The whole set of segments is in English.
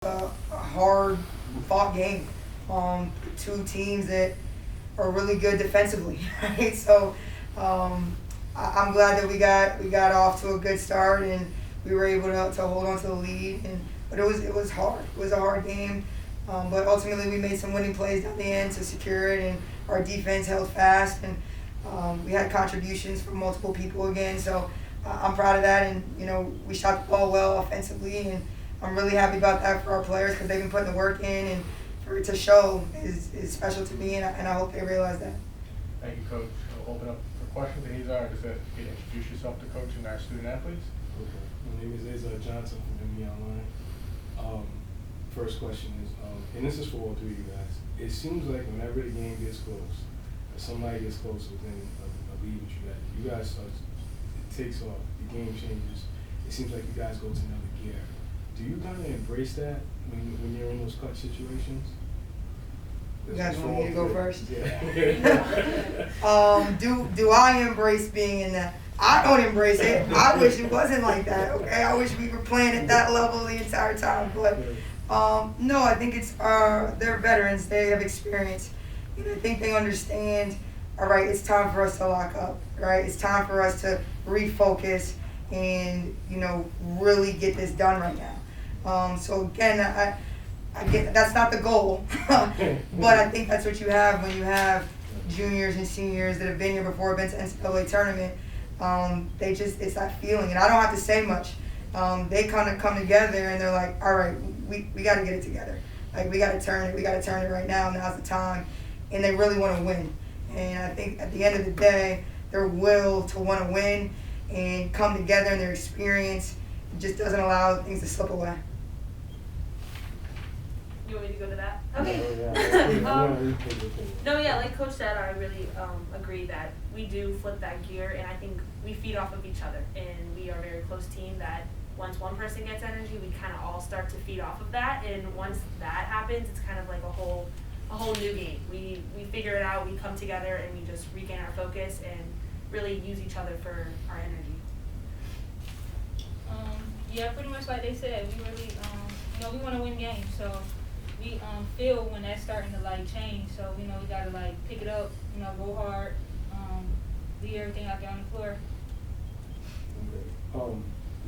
a hard fought game. Two teams that are really good defensively, right? So I'm glad that we got off to a good start and we were able to hold on to the lead. But it was hard. It was a hard game. But ultimately we made some winning plays down the end to secure it, and our defense held fast, and we had contributions from multiple people again. So I'm proud of that, and we shot the ball well offensively, and I'm really happy about that for our players because they've been putting the work in, and for it to show is special to me, and I hope they realize that. Thank you, Coach. I'll open up for questions. Hazar, just if you could introduce yourself to Coach and our student athletes. Okay. My name is Hazar Johnson from UAlbany. First question is, and this is for all three of you guys. It seems like whenever the game gets close, or somebody gets close within a lead with you guys start, it takes off, the game changes. It seems like you guys go to another gear. Do you kind of embrace that when you're in those clutch situations? You guys want me to go first? Yeah. Do I embrace being in that? I don't embrace it. I wish it wasn't like that. Okay, I wish we were playing at that level the entire time. But no, I think it's they're veterans. They have experience, and I think they understand. All right, it's time for us to lock up. Right, it's time for us to refocus and really get this done right now. So again, I get that's not the goal, but I think that's what you have when you have juniors and seniors that have been here before, been to NCAA tournament. It's that feeling, and I don't have to say much. They kind of come together and they're like, all right, we got to get it together. Like, we got to turn it right now. Now's the time. And they really want to win. And I think at the end of the day, their will to want to win and come together and their experience just doesn't allow things to slip away. You want me to go to that? Okay. No, yeah, like Coach said, I really agree that we do flip that gear, and I think we feed off of each other, and we are a very close team that once one person gets energy, we kind of all start to feed off of that, and once that happens, it's kind of like a whole new game. We figure it out, we come together, and we just regain our focus and really use each other for our energy. Yeah, pretty much like they said, we really, we want to win games, so we feel when that's starting to change. So we gotta pick it up, go hard, leave everything out there on the floor. Okay.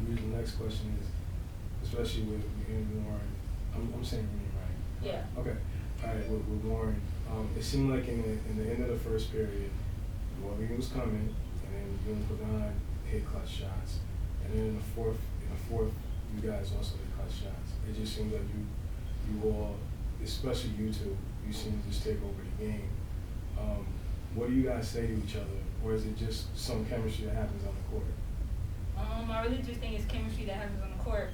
The next question is, especially with Warren, I'm saying your name right? Yeah. Okay. All right. With Warren, it seemed like in the end of the first period, Warren was coming, and then you and Pagan hit clutch shots, and then in the fourth, you guys also hit clutch shots. It just seemed like you all, especially you two, you seem to just take over the game. What do you guys say to each other, or is it just some chemistry that happens on the court? I really just think it's chemistry that happens on the court,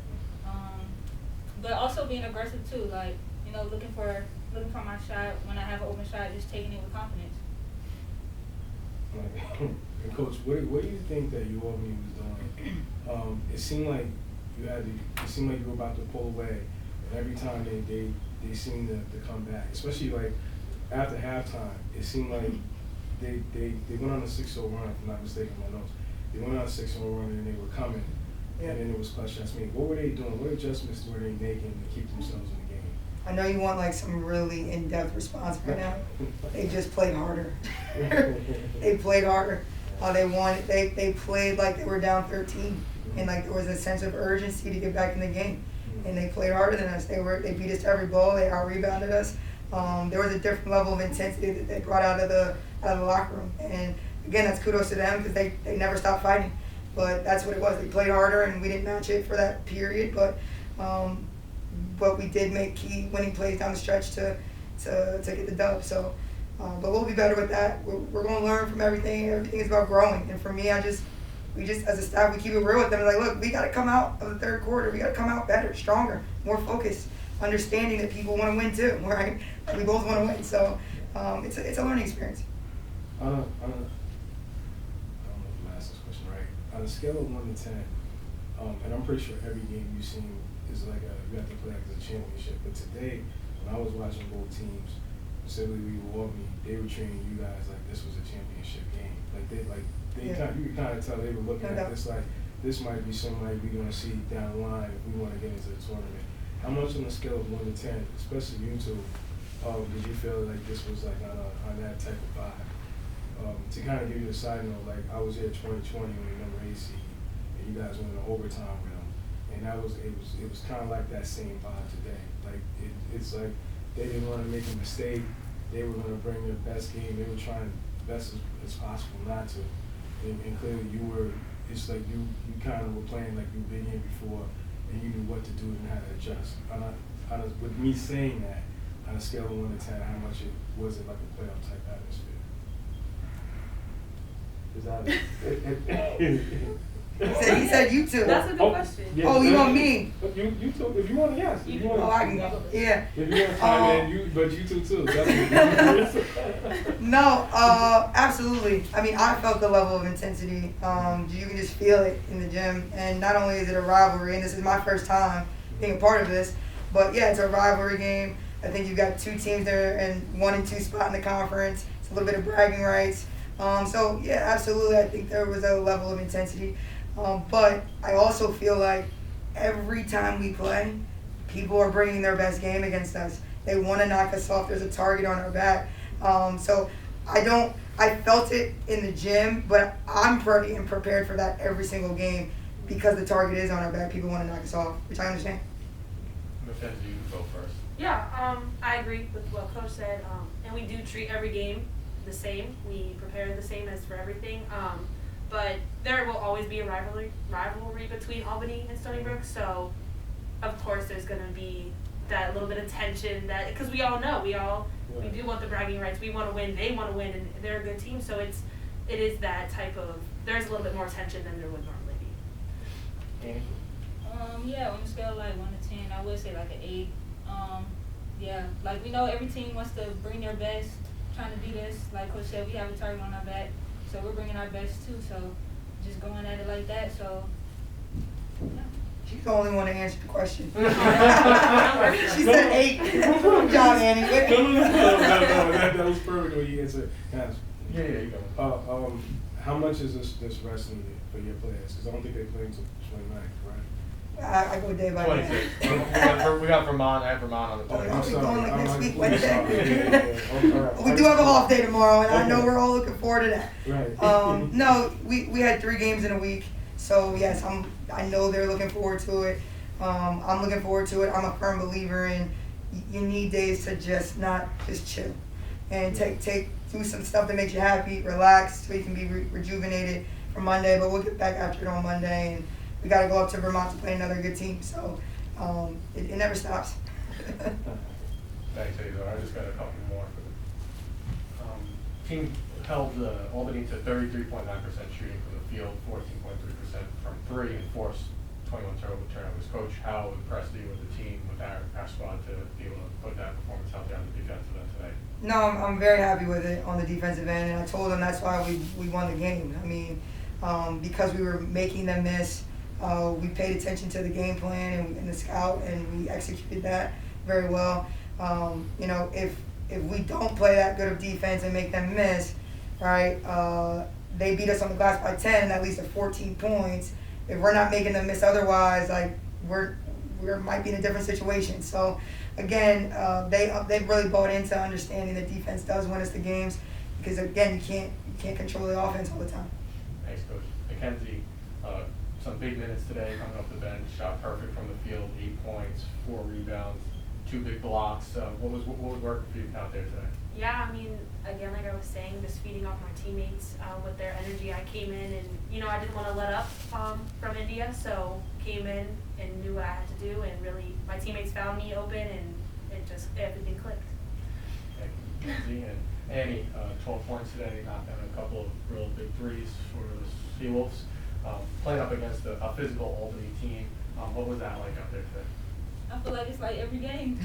but also being aggressive too. Looking for my shot when I have an open shot, just taking it with confidence. And Coach, what do you think that UAlbany was doing? It seemed like you were about to pull away, and every time they seemed to come back, especially after halftime. It seemed like they went on a 6-0 run, if I'm not mistaken, my notes. They went on a 6-0 run and they were coming, and then it was clutch shots. What were they doing? What adjustments were they making to keep themselves in the game? I know you want some really in-depth response right now. They just played harder. They played harder. They won. They played like they were down 13, and there was a sense of urgency to get back in the game. And they played harder than us. They beat us to every ball. They out-rebounded us. There was a different level of intensity that they brought out of the locker room. And again, that's kudos to them because they never stopped fighting. But that's what it was. They played harder, and we didn't match it for that period. But we did make key winning plays down the stretch to get the dub. So, but we'll be better with that. We're going to learn from everything. Everything is about growing. And for me, we just as a staff, we keep it real with them. Look, we got to come out of the third quarter. We got to come out better, stronger, more focused, understanding that people want to win too, right? We both want to win. So it's a learning experience. I don't know if I'm asking this question right. On a scale of 1 to 10, and I'm pretty sure every game you've seen is you have to play as a championship. But today, when I was watching both teams, specifically UAlbany, they were treating you guys like this was a championship game. You could kind of tell they were looking at this like this might be somebody we're going to see down the line if we want to get into the tournament. how much on a scale of 1 to 10, especially you two, did you feel like this was like on that type of vibe? To kind of give you a side note, like I was here 2020 when we number 8 seed, and you guys went in overtime with them, and it was kind of like that same vibe today. Like it's like they didn't want to make a mistake. They were going to bring their best game. They were trying best as possible not to. And clearly you were. It's like you kind of were playing like you've been here before, and you knew what to do and how to adjust. With me saying that, on a scale of 1 to 10, how much was it like a playoff type atmosphere? He said you two. That's a good question. Yeah, Oh, you want me? You two. If you want to, yes. If you want Oh, I can go. Yeah. If you want to chime in, but you two too. Definitely. No, absolutely. I mean, I felt the level of intensity. You can just feel it in the gym. And not only is it a rivalry, and this is my first time being a part of this, but yeah, it's a rivalry game. I think you've got two teams there in 1 and 2 spot in the conference. It's a little bit of bragging rights. So yeah, absolutely. I think there was a level of intensity. But I also feel like every time we play, people are bringing their best game against us. They want to knock us off. There's a target on our back. So I felt it in the gym, but I'm pretty and prepared for that every single game because the target is on our back. People want to knock us off, which I understand. Mackenzie, you go first. Yeah, I agree with what Coach said, and we do treat every game the same. We prepare the same as for everything. But there will always be a rivalry between Albany and Stony Brook. So, of course, there's going to be that little bit of tension because we all know we do want the bragging rights. We want to win. They want to win, and they're a good team. So it is that type of. There's a little bit more tension than there would normally be. Yeah, on a scale of like 1 to 10, I would say like an 8. Yeah, like we know every team wants to bring their best, trying to beat us. Like Coach said, we have a target on our back. So we're bringing our best too, so just going at it like that, so, yeah. She's the only one to answer the question. She said 8. Good job, Annie. No, that was perfect when you answered. Guys, Yeah, you go. how much is this wrestling for your players? Because I don't think they play until 29th, correct? I go day by day. 26. We got Vermont. I have Vermont on the Oh, 20th. I'm sorry. Going like next I'm week, sorry. Wednesday. All right. We do have a off day tomorrow, and I know we're all looking forward to that. Right. No, we had 3 games in a week, so yes, I know they're looking forward to it. I'm looking forward to it. I'm a firm believer in you need days to just chill and do some stuff that makes you happy, relax, so you can be rejuvenated for Monday. But we'll get back after it on Monday, and we got to go up to Vermont to play another good team. So it never stops. Thanks, Azar. I just got a couple more. Team held Albany to 33.9% shooting from the field, 14.3% from 3, and forced 21 turnovers. Coach, how impressed are you with the team, with our squad to be able to put that performance out there on the defensive end today? No, I'm very happy with it on the defensive end, and I told them that's why we won the game. I mean, because we were making them miss, we paid attention to the game plan and the scout, and we executed that very well. If we don't play that good of defense and make them miss, right, they beat us on the glass by 10, and that leads to 14 points. If we're not making them miss otherwise, like we might be in a different situation. So again, they've really bought into understanding that defense does win us the games, because again, you can't control the offense all the time. Thanks, Coach. Mackenzie, some big minutes today, coming off the bench, shot perfect from the field, 8 points, 4 rebounds, 2 big blocks. What was working for you out there today? Yeah, I mean, again, like I was saying, just feeding off my teammates with their energy. I came in and, I didn't want to let up from India, so came in and knew what I had to do, and really my teammates found me open, and everything clicked. Thank you, Mackenzie. And Annie, 12 points today, knocked down a couple of real big threes for the Seawolves. Playing up against a physical Albany team, what was that like out there today? I feel like it's like every game.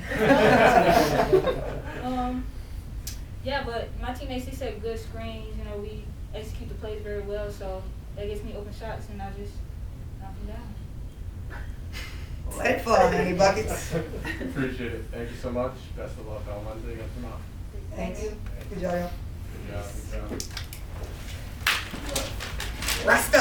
Yeah, but my teammates, they set good screens. We execute the plays very well, so that gets me open shots, and I just knock them down. Let it fly, honey buckets. Appreciate it. Thank you so much. Best of luck on Wednesday against Vermont. Thanks. Good job, y'all. Good job. Rest up.